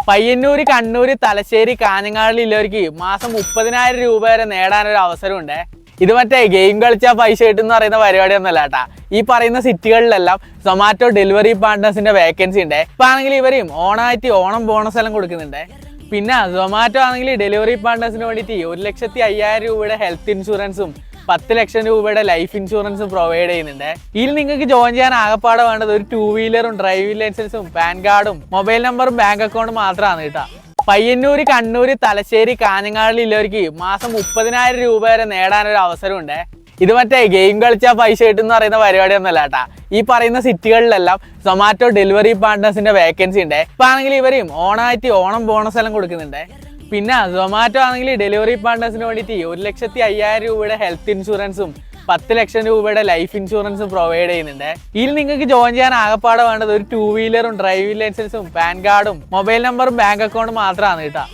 പയ്യന്നൂര്, കണ്ണൂര്, തലശ്ശേരി, കാഞ്ഞങ്ങാടിലുള്ളവർക്ക് മാസം 30,000 രൂപ വരെ നേടാനൊരു അവസരമുണ്ട്. ഇത് മറ്റേ ഗെയിം കളിച്ചാൽ പൈസ കിട്ടുന്ന പറയുന്ന പരിപാടിയൊന്നുമല്ല കേട്ടാ. ഈ പറയുന്ന സിറ്റികളിലെല്ലാം സൊമാറ്റോ ഡെലിവറി പാർട്ട്നേഴ്സിന്റെ വേക്കൻസി ഉണ്ട്. ഇപ്പൊ ആണെങ്കിൽ ഇവരെയും ഓണായിട്ട് ഓണം ബോണസ് എല്ലാം കൊടുക്കുന്നുണ്ട്. പിന്നെ സൊമാറ്റോ ആണെങ്കിൽ ഡെലിവറി പാർട്ട്നേഴ്സിന് വേണ്ടിയിട്ട് 1,05,000 രൂപയുടെ ഹെൽത്ത് ഇൻഷുറൻസും 10 ലക്ഷം രൂപയുടെ ലൈഫ് ഇൻഷുറൻസും പ്രൊവൈഡ് ചെയ്യുന്നുണ്ട്. ഇതിൽ നിങ്ങൾക്ക് ജോയിൻ ചെയ്യാൻ ആകപ്പാടെ വേണ്ടത് ഒരു 2 വീലറും ഡ്രൈവിംഗ് ലൈസൻസും പാൻ കാർഡും മൊബൈൽ നമ്പറും ബാങ്ക് അക്കൗണ്ടും മാത്രമാണ് കേട്ടാ. പയ്യന്നൂര്, കണ്ണൂര്, തലശ്ശേരി, കാഞ്ഞങ്ങാടിലുള്ളവർക്ക് മാസം 30,000 രൂപ വരെ നേടാനൊരു അവസരമുണ്ട്. ഇത് മറ്റേ ഗെയിം കളിച്ചാൽ പൈസ കിട്ടുന്ന പറയുന്ന പരിപാടിയൊന്നുമല്ല കേട്ടാ. ഈ പറയുന്ന സിറ്റികളിലെല്ലാം സൊമാറ്റോ ഡെലിവറി പാർട്ട്നേഴ്സിന്റെ വേക്കൻസി ഉണ്ട്. ഇപ്പൊ ആണെങ്കിൽ ഇവരെയും ഓണായിട്ട് ഓണം ബോണസ് എല്ലാം കൊടുക്കുന്നുണ്ട്. പിന്നെ സൊമാറ്റോ ആണെങ്കിൽ ഡെലിവറി പാർട്ട്നേഴ്സിന് വേണ്ടിയിട്ട് 1,05,000 രൂപയുടെ ഹെൽത്ത് ഇൻഷുറൻസും 10 ലക്ഷം രൂപയുടെ ലൈഫ് ഇൻഷുറൻസും പ്രൊവൈഡ് ചെയ്യുന്നുണ്ട്. ഇതിൽ നിങ്ങൾക്ക് ജോയിൻ ചെയ്യാൻ ആകപ്പാടെ വേണ്ടത് ഒരു 2 വീലറും ഡ്രൈവിംഗ് ലൈസൻസും പാൻ കാർഡും മൊബൈൽ നമ്പറും ബാങ്ക് അക്കൗണ്ടും മാത്രമാണ് കേട്ടാ.